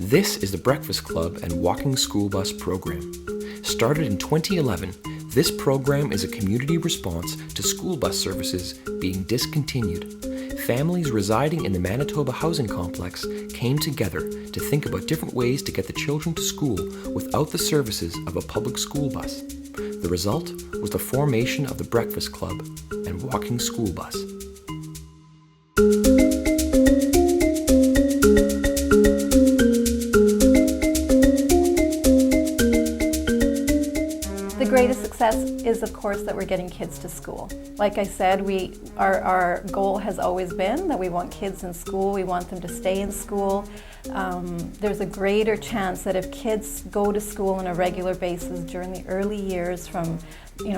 This is the Breakfast Club and Walking School Bus program. Started in 2011, this program is a community response to school bus services being discontinued. Families residing in the Manitoba Housing complex came together to think about different ways to get the children to school without the services of a public school bus. The result was the formation of the Breakfast Club and Walking School Bus. The greatest success is, of course, that we're getting kids to school. Like I said, our goal has always been that we want kids in school, we want them to stay in school. There's a greater chance that if kids go to school on a regular basis during the early years from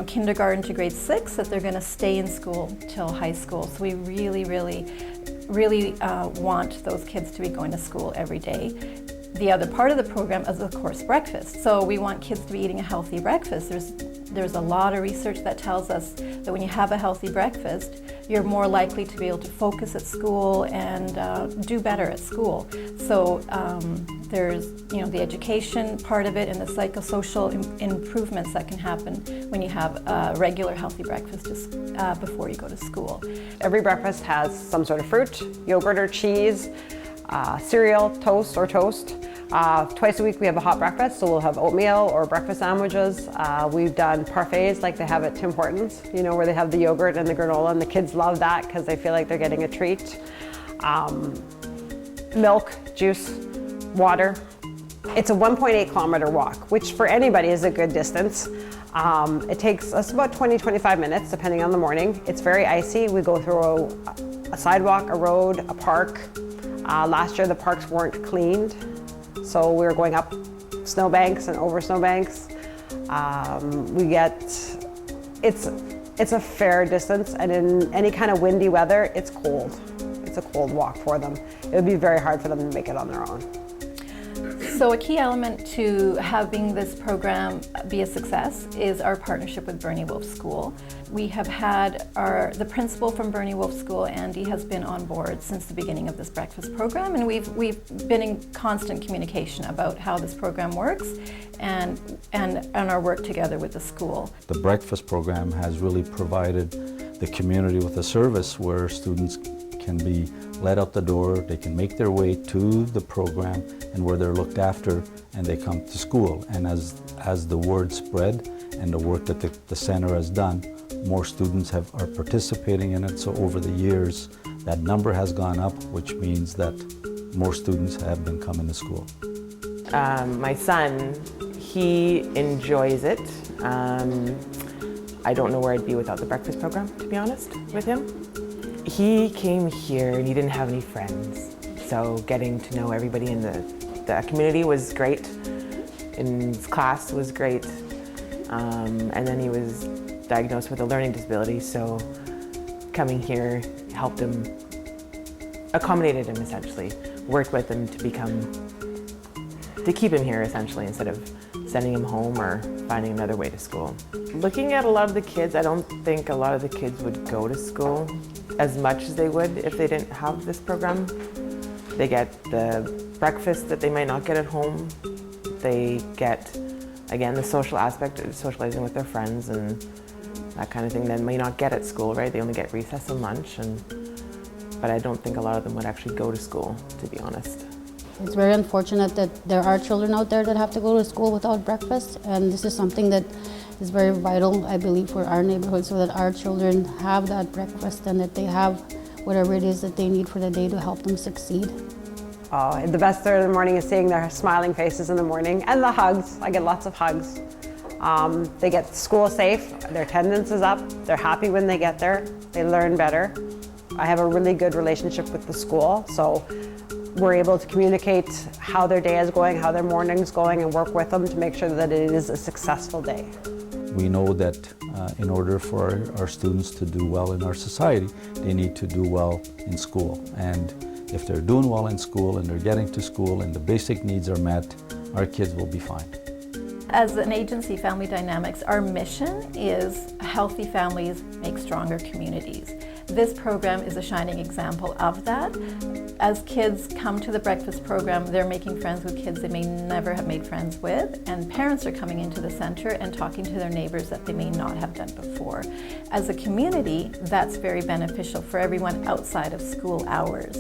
kindergarten to grade 6, that they're going to stay in school till high school. So we really want those kids to be going to school every day. The other part of the program is, of course, breakfast. So we want kids to be eating a healthy breakfast. There's a lot of research that tells us that when you have a healthy breakfast, you're more likely to be able to focus at school and do better at school. So there's the education part of it and the psychosocial improvements that can happen when you have a regular healthy breakfast before you go to school. Every breakfast has some sort of fruit, yogurt or cheese, cereal, toast. Twice a week we have a hot breakfast, so we'll have oatmeal or breakfast sandwiches. We've done parfaits like they have at Tim Hortons, where they have the yogurt and the granola, and the kids love that because they feel like they're getting a treat. Milk, juice, water. It's a 1.8 kilometer walk, which for anybody is a good distance. It takes us about 20-25 minutes depending on the morning. It's very icy. We go through a sidewalk, a road, a park. Last year the parks weren't cleaned, so we were going up snowbanks and over snowbanks. It's a fair distance, and in any kind of windy weather, it's cold. It's a cold walk for them. It would be very hard for them to make it on their own. So a key element to having this program be a success is our partnership with Bernie Wolf School. We have had the principal from Bernie Wolf School, Andy, has been on board since the beginning of this breakfast program, and we've been in constant communication about how this program works and our work together with the school. The breakfast program has really provided the community with a service where students can be let out the door, they can make their way to the program, and where they're looked after and they come to school. And as the word spread and the work that the center has done, more students are participating in it. So over the years, that number has gone up, which means that more students have been coming to school. My son, he enjoys it. I don't know where I'd be without the breakfast program, to be honest with him. He came here and he didn't have any friends, so getting to know everybody in the community was great. In his class was great, and then he was diagnosed with a learning disability, so coming here helped him, accommodated him essentially, worked with him to keep him here essentially instead of sending him home or finding another way to school. Looking at a lot of the kids, I don't think a lot of the kids would go to school as much as they would if they didn't have this program. They get the breakfast that they might not get at home. They get, again, the social aspect of socializing with their friends and that kind of thing that may not get at school, right? They only get recess and lunch, but I don't think a lot of them would actually go to school, to be honest. It's very unfortunate that there are children out there that have to go to school without breakfast, and this is something that is very vital, I believe, for our neighborhood, so that our children have that breakfast and that they have whatever it is that they need for the day to help them succeed. Oh, the best part of the morning is seeing their smiling faces in the morning, and the hugs. I get lots of hugs. They get to school safe, their attendance is up, they're happy when they get there, they learn better. I have a really good relationship with the school, so we're able to communicate how their day is going, how their morning's going, and work with them to make sure that it is a successful day. We know that in order for our students to do well in our society, they need to do well in school. And if they're doing well in school and they're getting to school and the basic needs are met, our kids will be fine. As an agency, Family Dynamics, our mission is healthy families make stronger communities. This program is a shining example of that. As kids come to the breakfast program, they're making friends with kids they may never have made friends with, and parents are coming into the center and talking to their neighbors that they may not have done before. As a community, that's very beneficial for everyone outside of school hours.